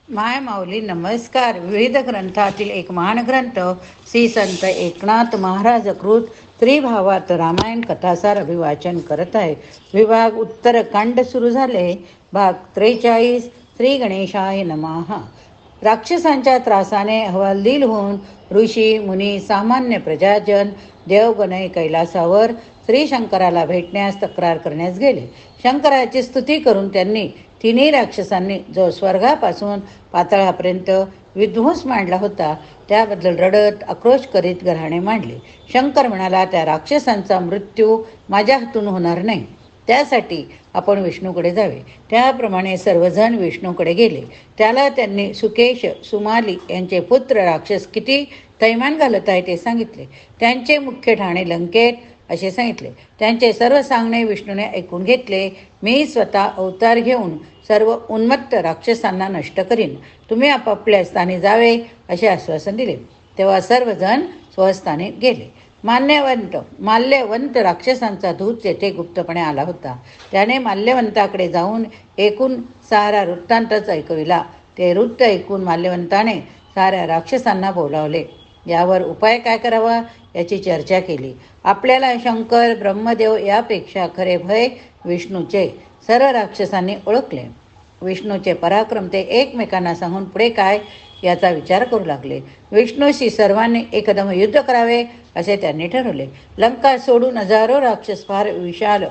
माय माऊली नमस्कार. विविध ग्रंथातील एक महान ग्रंथ श्री संत एकनाथ महाराज कृत त्रिभावात रामायण कथासार अभिवाचन करत आहे. विभाग उत्तरकांड सुरू झाले. भाग 43. श्री गणेशाय नमः. राक्षसांच्या त्रासाने हवालदिल होऊन ऋषी मुनी सामान्य प्रजाजन देवगण कैलासावर श्री शंकराला भेटण्यास तक्रार करण्यास गेले. शंकराची स्तुती करून त्यांनी तिन्ही राक्षसांनी जो स्वर्गापासून पाताळापर्यंत विध्वंस मांडला होता त्याबद्दल रडत आक्रोश करीत गऱ्हाणे मांडले. शंकर म्हणाला, त्या राक्षसांचा मृत्यू माझ्या हातून होणार नाही, त्यासाठी आपण विष्णूकडे जावे. त्याप्रमाणे सर्वजण विष्णूकडे गेले. त्याला त्यांनी सुकेश सुमाली यांचे पुत्र राक्षस किती थैमान घालत आहे ते सांगितले. त्यांचे मुख्य ठाणे लंकेत असे सांगितले. त्यांचे सर्व सांगणे विष्णूने ऐकून घेतले. मी स्वतः अवतार घेऊन सर्व उन्मत्त राक्षसांना नष्ट करीन, तुम्ही आपापल्या स्थानी जावे असे आश्वासन दिले. तेव्हा सर्वजण स्वस्थानी गेले. माल्यवंत राक्षसांचा दूत तेथे गुप्तपणे आला होता. त्याने माल्यवंताकडे जाऊन एकूण सारा वृत्तांतच ऐकविला. ते वृत्त ऐकून माल्यवंताने साऱ्या राक्षसांना बोलावले. यावर उपाय काय करावा याची चर्चा केली. आपल्याला शंकर ब्रह्मदेव यापेक्षा खरे भय विष्णूचे सर्व राक्षसांनी ओळखले. विष्णूचे पराक्रम ते एकमेकांना सांगून पुढे काय याचा विचार करू लागले. विष्णूशी सर्वांनी एकदम युद्ध करावे असे त्यांनी ठरवले. लंका सोडून हजारो राक्षस फार विशाल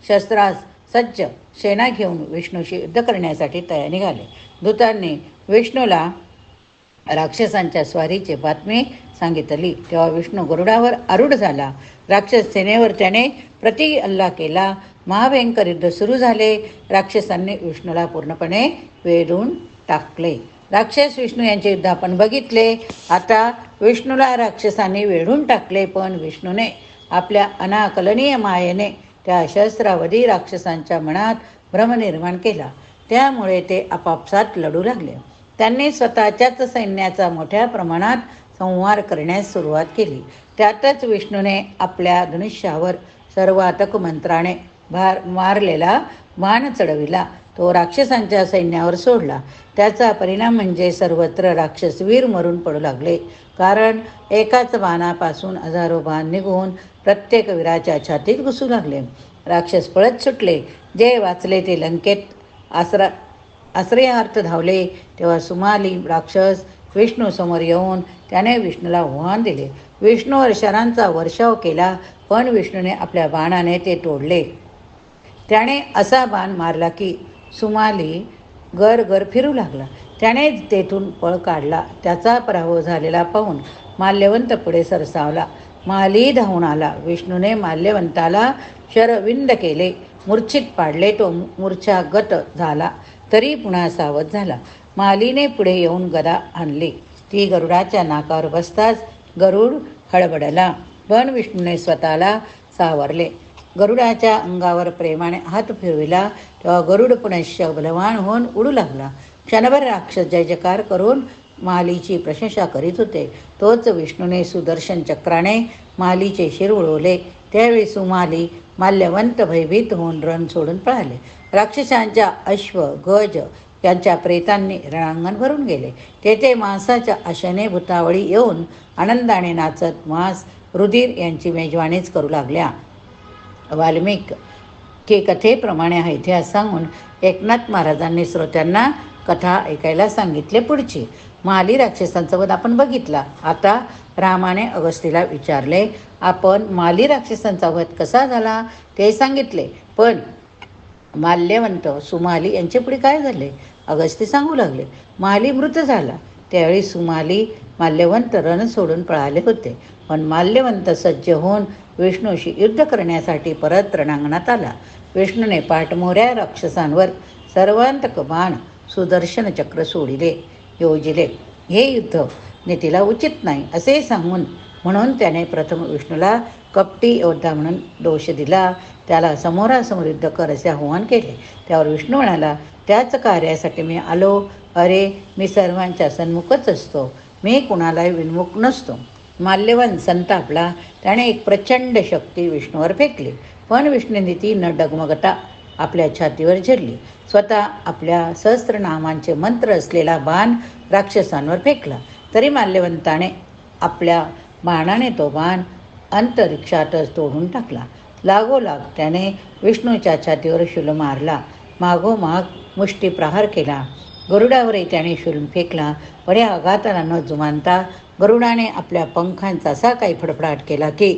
शस्त्रास सज्ज सेना घेऊन विष्णूशी युद्ध करण्यासाठी तयार निघाले. दूतांनी विष्णूला राक्षसांच्या स्वारीची बातमी सांगितली. तेव्हा विष्णू गरुडावर आरूढ झाला. राक्षस सेनेवर त्याने प्रति हल्ला केला. महाभयंकर युद्ध सुरू झाले. राक्षसांनी विष्णूला पूर्णपणे वेढून टाकले. राक्षस विष्णू यांचे युद्ध आपण बघितले. आता विष्णूला राक्षसांनी वेढून टाकले, पण विष्णूने आपल्या अनाकलनीय मायेने त्या शस्त्रावधी राक्षसांच्या मनात भ्रम निर्माण केला. त्यामुळे ते आपापसात लढू लागले. त्यांनी स्वतःच्याच सैन्याचा मोठ्या प्रमाणात संहार करण्यास सुरुवात केली. त्यातच विष्णूने आपल्या धनुष्यावर सर्वातक मंत्राने मारलेला बाण चढविला. तो राक्षसांच्या सैन्यावर सोडला. त्याचा परिणाम म्हणजे सर्वत्र राक्षस वीर मरून पडू लागले. कारण एकाच बाणापासून हजारो बाण निघून प्रत्येक वीराच्या छातीत घुसू लागले. राक्षस पळत सुटले. जे वाचले ते लंकेत आश्रयार्थ धावले. तेव्हा सुमाली राक्षस विष्णू समोर येऊन त्याने विष्णूला आव्हान दिले. विष्णूवर शरांचा वर्षाव केला, पण विष्णूने आपल्या बाणाने ते तोडले. त्याने असा बाण मारला की सुमाली गर फिरू लागला. त्याने तेथून पळ काढला. त्याचा पराभव झालेला पाहून माल्यवंत पुढे सरसावला. माली धावून आला. विष्णूने माल्यवंताला शरविंद केले, मूर्छित पाडले. तो मूर्छागत झाला तरी पुन्हा सावध झाला. मालीने पुढे येऊन गदा आणली. ती गरुडाच्या नाकावर बसताच गरुड हळबडला, पण विष्णूने स्वतःला सावरले. गरुडाच्या अंगावर प्रेमाने हात फिरविला. तेव्हा गरुड पुनश्च बलवान होऊन उडू लागला. क्षणभर राक्षस जय जयकार करून मालीची प्रशंसा करीत होते. तोच विष्णूने सुदर्शन चक्राने मालीचे शिर उडवले. त्यावेळी सुमाली माल्यवंत भयभीत होऊन रण सोडून पळाले. राक्षसांच्या अश्व गज यांच्या प्रेतांनी रणांगण भरून गेले. तेथे मांसाच्या आशेने भूतावळी येऊन आनंदाने नाचत मांस रुधिर यांची मेजवानीच करू लागल्या. वाल्मिकी कथेप्रमाणे हा इतिहास सांगून एकनाथ महाराजांनी श्रोत्यांना कथा ऐकायला सांगितले. पुढची माली राक्षसांचा वध आपण बघितला. आता रामाने अगस्तीला विचारले. आपण माली राक्षसांचा वध कसा झाला ते सांगितले, पण माल्यवंत सुमाली यांचे पुढे काय झाले? अगस्ती सांगू लागले. माली मृत झाला. त्यावेळी सुमाली माल्यवंत रण सोडून पळाले होते, पण माल्यवंत सज्ज होऊन विष्णूशी युद्ध करण्यासाठी परत रणांगणात आला. विष्णूने पाठमोऱ्या राक्षसांवर सर्वांतक बाण सुदर्शन चक्र योजिले. हे युद्ध नीतीला उचित नाही असे सांगून म्हणून त्याने प्रथम विष्णूला कपटी योद्धा म्हणून दोष दिला. त्याला समोरासमोर युद्ध कर असे आव्हान केले. त्यावर विष्णू म्हणाला, त्याच कार्यासाठी मी आलो. अरे, मी सर्वांच्या सन्मुखच असतो, मी कुणालाही विन्मुख नसतो. माल्यवंत संतापला. त्याने एक प्रचंड शक्ती विष्णूवर फेकली, पण विष्णूने ती न डगमगता आपल्या छातीवर झेलली. स्वतः आपल्या सहस्त्रनामांचे मंत्र असलेला बाण राक्षसांवर फेकला. तरी माल्यवंताने आपल्या बाणाने तो बाण अंतरिक्षातच तोडून टाकला. लागोलाग त्याने विष्णूच्या छातीवर शूल मारला. मागोमाग मुष्टी प्रहार केला. गरुडावरही त्याने शूल फेकला. पण या आघाताला न जुमानता गरुडाने आपल्या पंखांचा असा काही फडफडाट केला की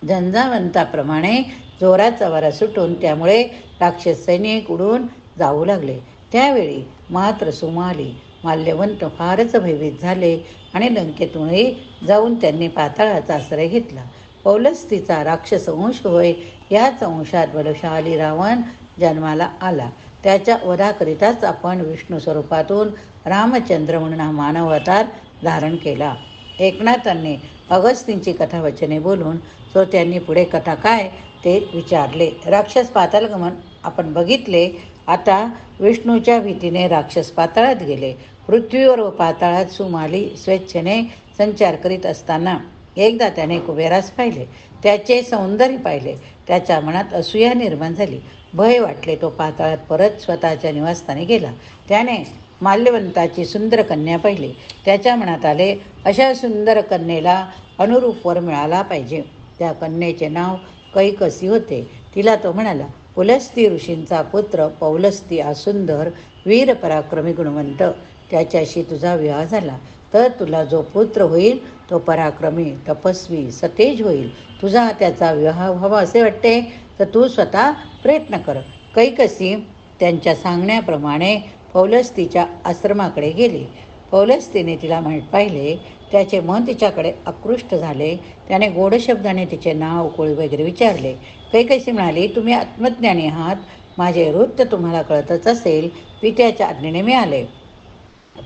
झंझावंताप्रमाणे जोराचा वारा सुटून त्यामुळे राक्षस सैनिक उडून जाऊ लागले. त्यावेळी मात्र सुमाली माल्यवंत फारच भयभीत झाले आणि लंकेतूनही जाऊन त्यांनी पाताळाचा आश्रय घेतला. पौलस्तीचा राक्षस वंश होय. याच वंशात बलशाली रावण जन्माला आला. त्याच्या वधाकरिताच आपण विष्णू स्वरूपातून रामचंद्र म्हणून हा मानव अवतार धारण केला. एकनाथांनी अगस्तींची कथावचने बोलून त्यांनी पुढे कथा काय ते विचारले. राक्षस पाताळगमन आपण बघितले. आता विष्णूच्या भीतीने राक्षस पाताळात गेले. पृथ्वीवर व पाताळात सुमाली स्वेच्छेने संचार करीत असताना एकदा त्याने कुबेरास पाहिले. त्याचे सौंदर्य पाहिले. त्याच्या मनात असूया निर्माण झाली. भय वाटले. तो पाताळात परत स्वतःच्या निवासस्थानी गेला. त्याने माल्यवंताची सुंदर कन्या पाहिली. त्याच्या मनात आले अशा सुंदर कन्येला अनुरूप वर मिळाला पाहिजे. त्या कन्येचे नाव कैकसी होते. तिला तो म्हणाला, पुलस्ती ऋषींचा पुत्र पौलस्ती हा सुंदर वीर पराक्रमी गुणवंत. त्याच्याशी तुझा विवाह झाला तर तुला जो पुत्र होईल तो पराक्रमी तपस्वी सतेज होईल. तुझा त्याचा विवाह व्हावा असे वाटते तर तू स्वतः प्रयत्न कर. कैकसी त्यांच्या सांगण्याप्रमाणे पौलस्तीच्या आश्रमाकडे गेली. पौलस्तीने तिला पाहिले. त्याचे मन तिच्याकडे आकृष्ट झाले. त्याने गोड शब्दाने तिचे नाव कुळ वगैरे विचारले. कैकसी म्हणाली, तुम्ही आत्मज्ञानी आहात. माझे वृत्त तुम्हाला कळतच असेल. पित्याच्या आज्ञेने मी आले.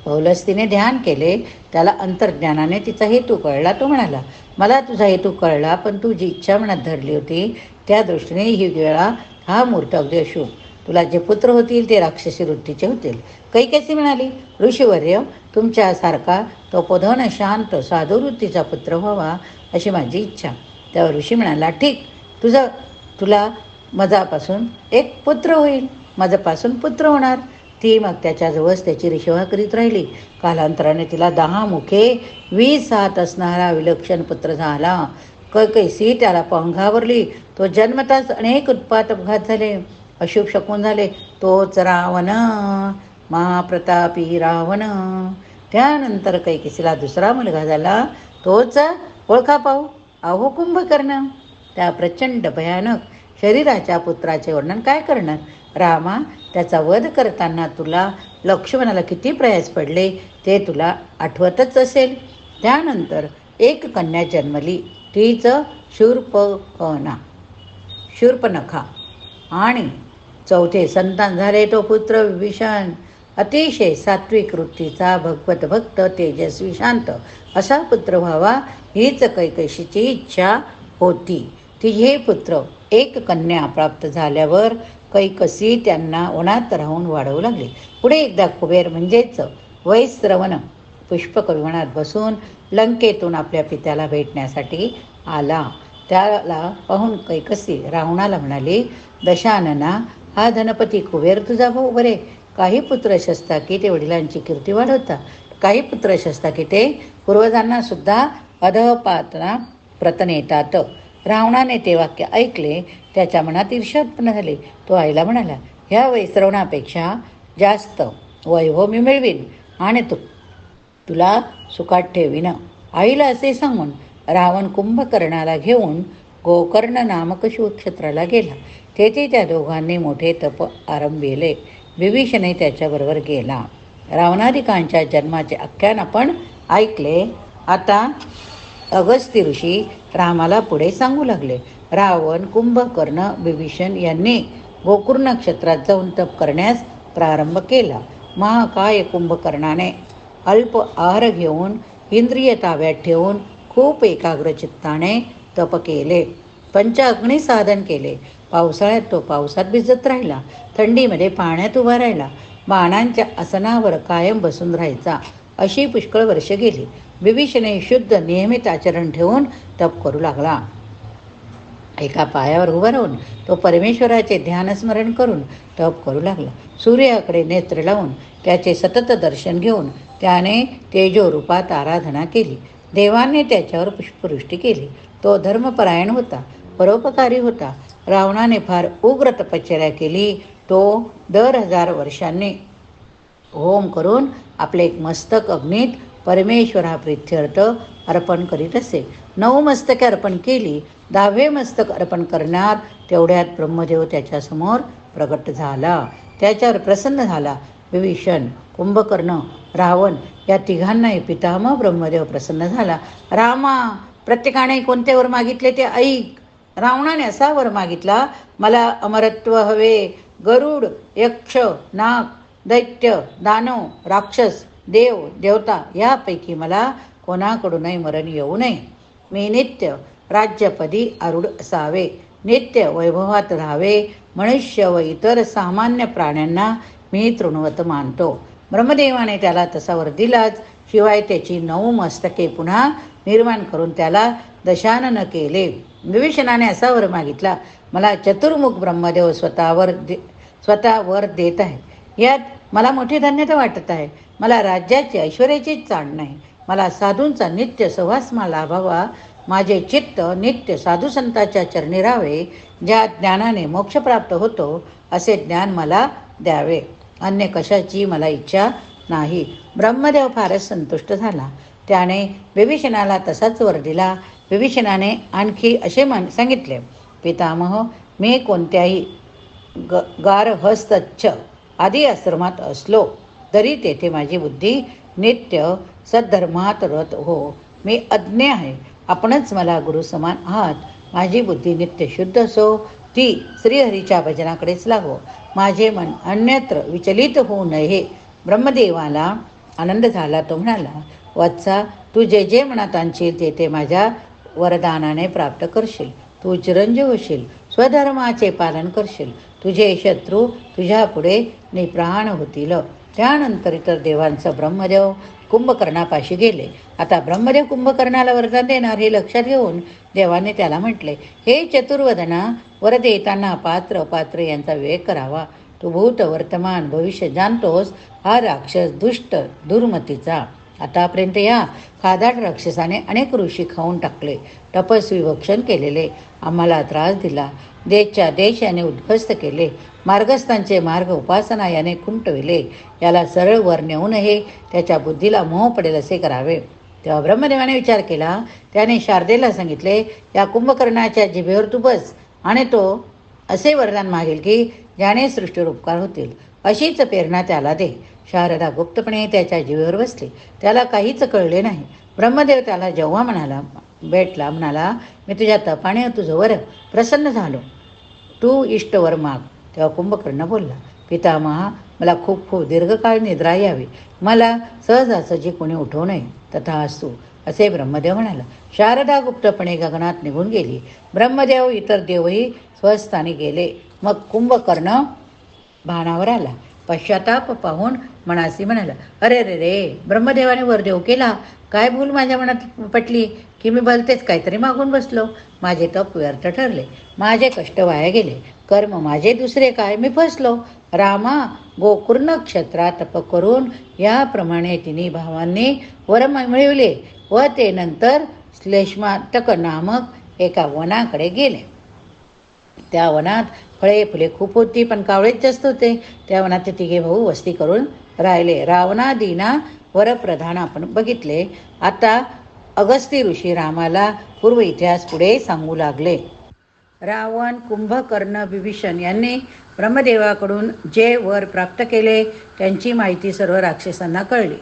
पौलस्तीने ध्यान केले. त्याला अंतर्ज्ञानाने तिचा हेतू कळला. तो म्हणाला, मला तुझा हेतू कळला, पण तू जी इच्छा मनात धरली होती त्या दृष्टीने ही वेळा हा मुहूर्त अगदी अशुभ. तुला जे पुत्र होतील ते राक्षसी वृत्तीचे होतील. कैकसी म्हणाली, ऋषीवर्य, तुमच्यासारखा तपोधन शांत साधुवृत्तीचा पुत्र व्हावा अशी माझी इच्छा. तेव्हा ऋषी म्हणाला, ठीक, तुला माझ्यापासून एक पुत्र होईल. माझ्यापासून पुत्र होणार. ती मग त्याच्याजवळच त्याची सेवा करीत राहिली. कालांतराने तिला 10 मुखे 20 हात असणारा विलक्षण पुत्र झाला. कैकसी त्याला पंखावरली. तो जन्मताच अनेक उत्पात अपघात झाले. अशुभ शकून झाले. तोच रावण, महाप्रतापी रावण. त्यानंतर कैकसीला दुसरा मुलगा झाला. तोच ओळखा पाहू, अहो कुंभकर्ण. त्या प्रचंड भयानक शरीराच्या पुत्राचे वर्णन काय करणार. रामा, त्याचा वध करताना तुला लक्ष्मणाला किती प्रयास पडले ते तुला आठवतच असेल. त्यानंतर एक कन्या जन्मली. तीच शूर्पणखा. आणि चौथे संतान झाले तो पुत्र विभीषण. अतिशय सात्विक वृत्तीचा, भगवत भक्त, तेजस्वी, शांत असा पुत्र व्हावा हीच कैकसीची इच्छा होती. तिघे पुत्र एक कन्या प्राप्त झाल्यावर कैकसी त्यांना वनात राहून वाढवू लागले. पुढे एकदा कुबेर म्हणजेच वैश्रवण पुष्पकविमानात बसून लंकेतून आपल्या पित्याला भेटण्यासाठी आला. त्याला पाहून कैकसी रावणाला म्हणाली, दशानना, हा धनपती कुबेर तुझा भाऊ बरे. काही पुत्र असता की ते वडिलांची कीर्ती वाढवतात. काही पुत्र असता की ते पूर्वजांना सुद्धा अधपातना प्रतन येतात. रावणाने ते वाक्य ऐकले. त्याच्या मनात ईर्ष्या उत्पन्न झाली. तो आईला म्हणाला, ह्या वैश्रवणापेक्षा जास्त वैभव मी मिळवीन आणि तुला सुखात ठेवीन. आईला असे सांगून रावण कुंभकर्णाला घेऊन गोकर्ण नामक शिवक्षेत्राला गेला. तेथे त्या दोघांनी मोठे तप आरंभिले. विभीषणही त्याच्याबरोबर गेला. रावणादिकांच्या जन्माचे आख्यान आपण ऐकले. आता अगस्ती ऋषी रामाला पुढे सांगू लागले. रावण, कुंभकर्ण, विभीषण यांनी गोकर्ण क्षेत्रात जाऊन तप करण्यास प्रारंभ केला. महाकाय कुंभकर्णाने अल्प आहार घेऊन इंद्रिय ताब्यात ठेवून खूप एकाग्र चित्ताने तप केले. पंचाग्नी साधन केले. पावसाळ्यात तो पावसात भिजत राहिला. थंडीमध्ये पाण्यात उभा राहिला. बाणांच्या आसनावर कायम बसून राहायचा. अशी पुष्कळ वर्षे गेली. विभीषणे शुद्ध नियमित आचरण ठेवून तप करू लागला. एका पायावर उभं राहून तो परमेश्वराचे ध्यानस्मरण करून तप करू लागला. सूर्याकडे नेत्र लावून त्याचे सतत दर्शन घेऊन त्याने तेजोरूपात आराधना केली. देवाने त्याच्यावर पुष्पवृष्टी केली. तो धर्मपरायण होता, परोपकारी होता. रावणाने फार उग्र तपश्चर्या केली. तो दर 1000 वर्षांनी होम करून आपले मस्तक अग्नीत परमेश्वराप्रित्यर्थ अर्पण करीत असे. 9 मस्तके अर्पण केली. 10वे मस्तक अर्पण करणार तेवढ्यात ब्रह्मदेव त्याच्यासमोर प्रगट झाला. त्याच्यावर प्रसन्न झाला. विभीषण, कुंभकर्ण, रावण या तिघांनाही पितामह ब्रह्मदेव प्रसन्न झाला. रामा, प्रत्येकाने कोणते वर मागितले ते ऐक. रावणाने असा वर मागितला, मला अमरत्व हवे. गरुड, यक्ष, नाग, दैत्य, दानव, राक्षस, देव, देवता यापैकी मला कोणाकडूनही मरण येऊ नये. मी नित्य राज्यपदी आरूढ असावे, नित्य वैभवात राहावे. मनुष्य व इतर सामान्य प्राण्यांना मी तृणवत मानतो. ब्रह्मदेवाने त्याला तसा वर दिलाच. शिवाय त्याची 9 मस्तके पुन्हा निर्माण करून त्याला दशानन केले. विभीषणाने असा वर मागितला, मला चतुर्मुख ब्रह्मदेव स्वतः वर देत आहे. यात मला मोठी धन्यता वाटत आहे. मला राज्याची ऐश्वर्याचीच चाण नाही. मला साधूंचा नित्य सहवास लाभावा. माझे चित्त नित्य साधू संतांच्या चरणी राहावे. ज्या ज्ञानाने मोक्ष प्राप्त होतो असे ज्ञान मला द्यावे. अन्य कशाची मला इच्छा नाही. ब्रह्मदेव फारच संतुष्ट झाला. त्याने विभीषणाला तसाच वर दिला. विभीषणाने आणखी असे सांगितले, पितामह, मी कोणत्याही गारहस्थच्छ आदी आश्रमात असलो तरी तेथे माझी बुद्धी नित्य सद्धर्मात रत हो. मी अज्ञ आहे. आपणच मला गुरु समान आहात. माझी बुद्धी नित्य शुद्ध असो, ती श्रीहरीच्या भजनाकडेच लागो. माझे मन अन्यत्र विचलित होऊ नये. ब्रह्मदेवाला आनंद झाला. तो म्हणाला, वत्सा, तू जे जे मनात आणशील ते ते माझ्या वरदानाने प्राप्त करशील. तू चिरंजीव होशील, स्वधर्माचे पालन करशील. तुझे शत्रू तुझ्या पुढे निप्राण होतील. त्यानंतर इतर देवांचा ब्रह्मदेव कुंभकर्णापाशी गेले. आता ब्रह्मदेव कुंभकर्णाला वरदान देणार हे लक्षात घेऊन देवाने त्याला म्हटले, हे चतुर्वदना, वर देताना पात्र अपात्र यांचा विवेक करावा. तू भूत, वर्तमान, भविष्य जाणतोस. हा राक्षस दुष्ट दुर्मतीचा. आतापर्यंत या खादाड राक्षसाने अनेक ऋषी खाऊन टाकले, तपस्वी भक्षण केलेले, आम्हाला त्रास दिला. देशच्या देश याने उद्ध्वस्त केले. मार्गस्थांचे मार्ग उपासना याने खुंटविले. याला सरळ वर नेऊ नये. त्याच्या बुद्धीला मोह पडेल असे करावे. तेव्हा ब्रह्मदेवाने विचार केला. त्याने शारदेला सांगितले, या कुंभकर्णाच्या जिभेवर तू बस आणि तो असे वरदान मागेल की ज्याने सृष्टीवर उपकार होतील, अशीच प्रेरणा त्याला दे. शारदा गुप्तपणे त्याच्या जिभेवर बसली. त्याला काहीच कळले नाही. ब्रह्मदेव त्याला जेव्हा म्हणाला, मी तुझ्या तपाने तुझं वर प्रसन्न झालो. तू इष्टवर माग. तेव्हा कुंभकर्ण बोलला, पितामहा, मला खूप दीर्घकाळ निद्रा यावी. मला सहजासहजी कोणी उठवू नये. तथा असू, असे ब्रह्मदेव म्हणाला. शारदा गुप्तपणे गगनात निघून गेली. ब्रह्मदेव इतर देवही स्वस्थानी गेले. मग कुंभकर्ण भानावर आला. पश्चाताप पाहून मनासी म्हणाला, अरे रे रे, ब्रह्मदेवाने वरदेव केला. काय भूल माझ्या मनात पटली की मी भलतेच काहीतरी मागून बसलो. माझे तप व्यर्थ ठरले. माझे कष्ट वाया गेले. कर्म माझे दुसरे काय, मी फसलो. रामा, गोकुर्ण क्षेत्रात तप करून याप्रमाणे तिन्ही भावांनी वर मिळवले व ते नंतर श्लेष्मातक नामक एका वनाकडे गेले. त्या वनात फळे फुले खूप होती, पण कावळेच जास्त होते. त्या वनात ते तिघे भाऊ वस्ती करून राहिले. रावणादीना वरप्रधान आपण बघितले. आता अगस्ती ऋषी रामाला पूर्व इतिहास पुढे सांगू लागले. रावण, कुंभकर्ण, विभीषण यांनी ब्रह्मदेवाकडून जे वर प्राप्त केले त्यांची माहिती सर्व राक्षसांना कळली.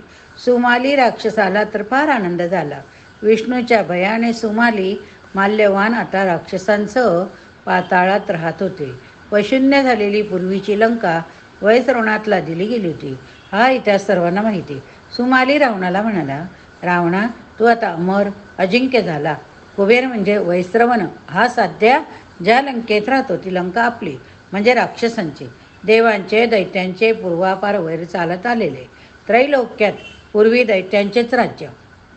सुमाली राक्षसाला तर फार आनंद झाला. विष्णूच्या भयाने सुमाली माल्यवान आता राक्षसांसह पाताळात राहत होते. वशून्य झालेली पूर्वीची लंका वैश्रवणातला दिली गेली होती. हा इतिहास सर्वांना माहिती. सुमाली रावणाला म्हणाला, रावणा, तू आता अमर अजिंक्य झाला. कुबेर म्हणजे वैश्रवण हा साध्या ज्या लंकेत राहतो ती लंका आपली म्हणजे राक्षसांची. देवांचे दैत्यांचे पूर्वापार वैर चालत आलेले. त्रैलोक्यात पूर्वी दैत्यांचेच राज्य,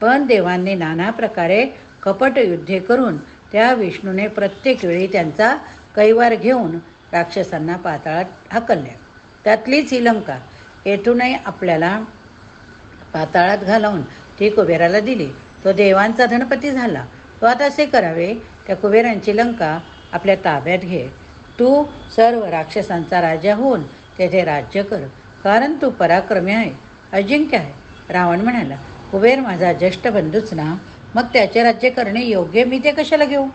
पण देवांनी नाना प्रकारे कपट युद्धे करून त्या विष्णूने प्रत्येक वेळी त्यांचा कैवार घेऊन राक्षसांना पाताळात हाकलल्या. त्यातलीच ही लंका. येथूनही आपल्याला पाताळात घालवून ती कुबेराला दिली. तो देवांचा धनपती झाला. तो आता असे करावे, त्या कुबेरांची लंका आपल्या ताब्यात घे. तू सर्व राक्षसांचा राजा होऊन तेथे राज्य कर, कारण तू पराक्रमी आहे, अजिंक्य आहे. रावण म्हणाला, कुबेर माझा ज्येष्ठ बंधूच ना, मग त्याचे राज्य करणे योग्य, मी ते कशाला घेऊ?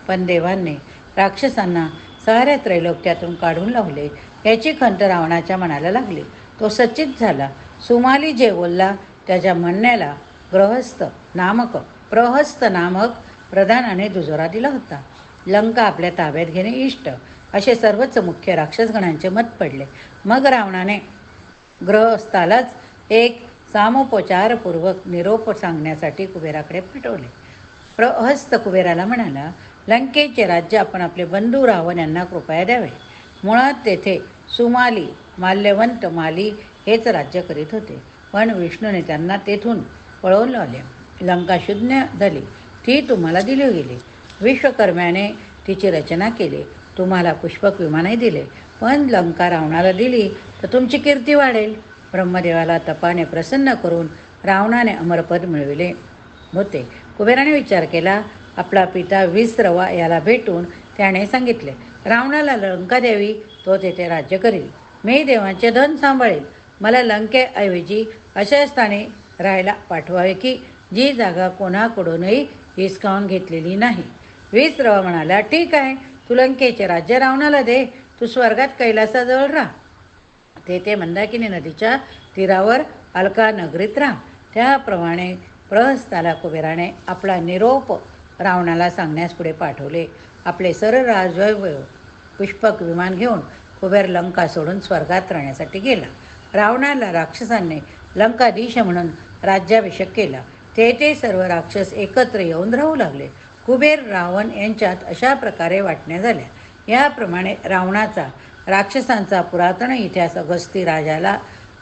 पण देवांनी राक्षसांना साऱ्या त्रैलोक्यातून काढून लावले याची खंत रावणाच्या मनाला लागली. तो सच्चित झाला. सुमाली जे बोलला त्याच्या म्हणण्याला प्रहस्त नामक प्रधानाने दुजोरा दिला होता. लंका आपल्या ताब्यात घेणे इष्ट, असे सर्वच मुख्य राक्षसगणांचे मत पडले. मग रावणाने गृहस्थालाच एक सामोपचारपूर्वक निरोप सांगण्यासाठी कुबेराकडे पाठवले. प्रहस्त कुबेराला म्हणाला, लंकेचे राज्य आपण आपले बंधू रावण यांना कृपया द्यावे. मुळात तेथे सुमाली, माल्यवंत माली हेच राज्य करीत होते, पण विष्णूने त्यांना तेथून पळवून लावले. लंका शून्य झाली, ती तुम्हाला दिली गेली. विश्वकर्म्याने तिची रचना केली, तुम्हाला पुष्पक विमानही दिले. पण लंका रावणाला दिली तर तुमची कीर्ती वाढेल. ब्रह्मदेवाला तपाने प्रसन्न करून रावणाने अमरपद मिळविले होते. कुबेराने विचार केला. आपला पिता विश्रवा याला भेटून त्याने सांगितले, रावणाला लंका द्यावी, तो तेथे राज्य करील. मी देवांचे धन सांभाळेल. मला लंकेऐवजी अशा स्थानी राहायला पाठवावे की जी जागा कोणाकडूनही हिसकावून घेतलेली नाही. विश्रवा म्हणाला, ठीक आहे, तू लंकेचे राज्य रावणाला दे. तू स्वर्गात कैलासाजवळ राहा. तेथे मंदाकिनी नदीच्या तीरावर अलका नगरीत राहा. त्याप्रमाणे प्रहस्ताला कुबेराने आपला निरोप रावणाला सांगण्यास पुढे पाठवले. आपले सर्व राजवैभव पुष्पक विमान घेऊन कुबेर लंका सोडून स्वर्गात राहण्यासाठी गेला. रावणाला राक्षसांनी लंकाधीश म्हणून राज्याभिषेक केला. तेथे सर्व राक्षस एकत्र येऊन राहू लागले. कुबेर रावण यांच्यात अशा प्रकारे वाटण्या झाल्या. याप्रमाणे रावणाचा राक्षसांचा पुरातन इतिहास अगस्ती राजाला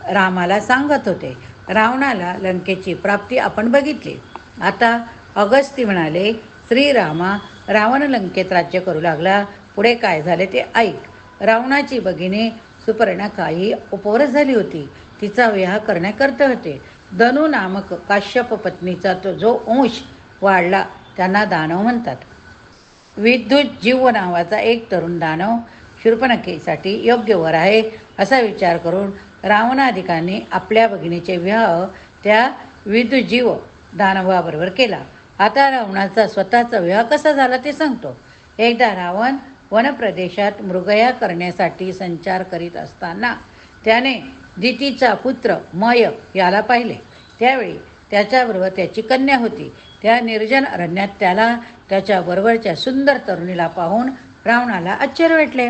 रामाला सांगत होते. रावणाला लंकेची प्राप्ती आपण बघितली. आता अगस्ती म्हणाले, श्रीरामा, रावण लंकेत राज्य करू लागला. पुढे काय झाले ते ऐक. रावणाची भगिनी सुपर्णखाही उपवरच झाली होती. तिचा विवाह करण्याकरता होते. धनु नामक काश्यप पत्नीचा तो जो अंश वाढला त्यांना दानव म्हणतात. विद्युत जीव नावाचा एक तरुण दानव शूर्पणखेसाठी योग्य वर आहे असा विचार करून रावणाधिकांनी आपल्या भगिनीचे विवाह त्या विद्युजीव दानवाबरोबर केला. आता रावणाचा स्वतःचा विवाह कसा झाला ते सांगतो. एकदा रावण वनप्रदेशात मृगया करण्यासाठी संचार करीत असताना त्याने दितीचा पुत्र मय याला पाहिले. त्यावेळी त्याच्याबरोबर त्याची कन्या होती. त्या निर्जन अरण्यात त्याला त्याच्याबरोबरच्या सुंदर तरुणीला पाहून रावणाला आश्चर्य वाटले.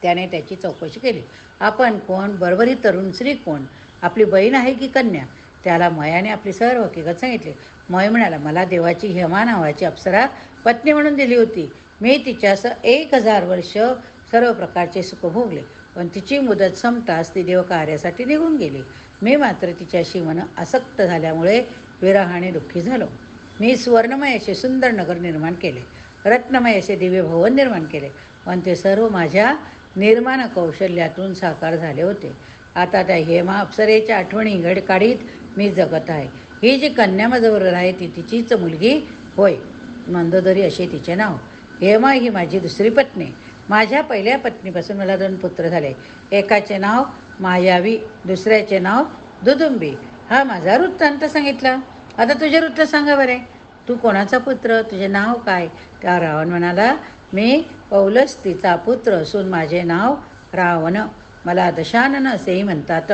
त्याने त्याची चौकशी केली. आपण कोण? बरोबर ही तरुण स्त्री कोण? आपली बहीण आहे की कन्या? त्याला मयाने आपली सर्व हकीकत सांगितली. मय म्हणाला, मला देवाची हेमा नावाची अप्सरा पत्नी म्हणून दिली होती. मी तिच्यासह 1000 वर्ष सर्व प्रकारचे सुख भोगले, पण तिची मुदत संपताच ती देवकार्यासाठी निघून गेली. मी मात्र तिच्याशी मन आसक्त झाल्यामुळे विरहाने दुःखी झालो. मी स्वर्णमय असे सुंदर नगर निर्माण केले, रत्नमय असे दिव्य भवन निर्माण केले, पण ते सर्व माझ्या निर्माण कौशल्यातून साकार झाले होते. आता त्या हेमा अप्सरेच्या आठवणी काढीत मी जगत आहे. ही जी कन्या माझ्याबरोबर आहे ती तिचीच मुलगी होय. मंदोदरी असे तिचे नाव. हेमा ही माझी दुसरी पत्नी. माझ्या पहिल्या पत्नीपासून मला 2 पुत्र झाले. एकाचे नाव मायावी, दुसऱ्याचे नाव दुदुंबी. हा माझा वृत्तांत सांगितला. आता तुझे वृत्त सांगा बरे. तू कोणाचा पुत्र? तुझे नाव काय? त्या रावण म्हणाला, मी पौलस्तीचा पुत्र असून माझे नाव रावण. मला दशानन असेही म्हणतात.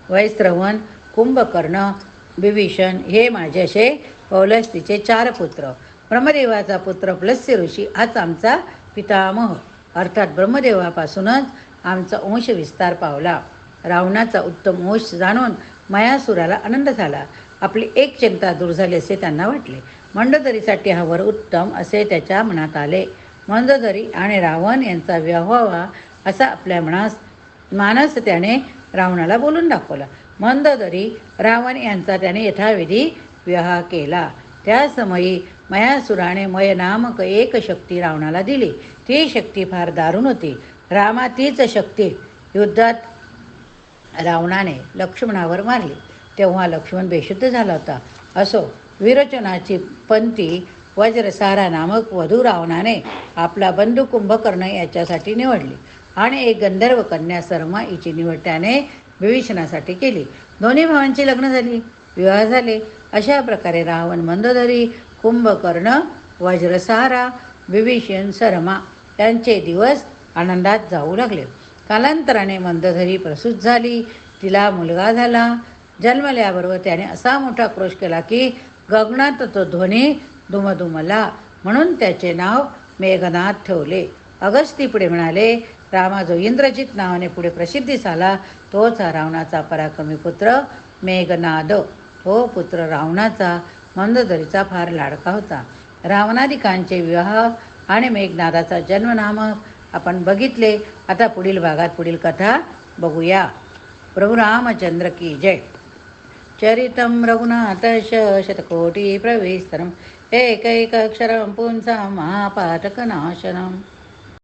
वैश्रवण, कुंभकर्ण, विभीषण हे माझे असे पौलस्तीचे 4 पुत्र. ब्रह्मदेवाचा पुत्र पुलस्त्य ऋषी हाच आमचा पितामह, अर्थात ब्रह्मदेवापासूनच आमचा अंश विस्तार पावला. रावणाचा उत्तम अंश जाणून मयासुराला आनंद झाला. आपली एक चिंता दूर झाली असे त्यांना वाटले. मंडोदरीसाठी हा वर उत्तम असे त्याच्या मनात आले. मंदोदरी आणि रावण यांचा विवाह व्हावा असा आपल्या मानस त्याने रावणाला बोलून दाखवला. मंदोदरी रावण यांचा त्याने यथाविधी विवाह केला. त्या समयी मयासुराने मय नामक एक शक्ती रावणाला दिली. ती शक्ती फार दारुण होती. रामा तीच शक्ती युद्धात रावणाने लक्ष्मणावर मारली. तेव्हा लक्ष्मण बेशुद्ध झाला होता. असो, विरोचनाची पंथी वज्रसारा नामक वधू रावणाने आपला बंधू कुंभकर्ण याच्यासाठी निवडली आणि एक गंधर्व कन्या सरमा हिची निवड त्याने विभीषणासाठी केली. दोन्ही भावांची लग्न झाली, विवाह झाले. अशा प्रकारे रावण, मंदोदरी, कुंभकर्ण, वज्रसारा, विभीषण, सरमा यांचे दिवस आनंदात जाऊ लागले. कालांतराने मंदोदरी प्रसूत झाली. तिला मुलगा झाला. जन्मल्याबरोबर त्याने असा मोठा क्रोश केला की गगनात तो ध्वनी दुमदुमला. म्हणून त्याचे नाव मेघनाद ठेवले. अगस्ती पुढे म्हणाले, रामा जो इंद्रजित नावाने पुढे प्रसिद्धीस आला तोच हा रावणाचा पराक्रमी पुत्र मेघनाद. तो पुत्र रावणाचा मंदोदरीचा फार लाडका होता. रावणादिकांचे विवाह आणि मेघनादाचा जन्म नामक आपण बघितले. आता पुढील भागात पुढील कथा बघूया. प्रभू रामचंद्र की जय. चरितं रघुनाथश शतकोटी प्रविस्तरम् एकैकाक्षरं पुंसां महापातकनाशनम्.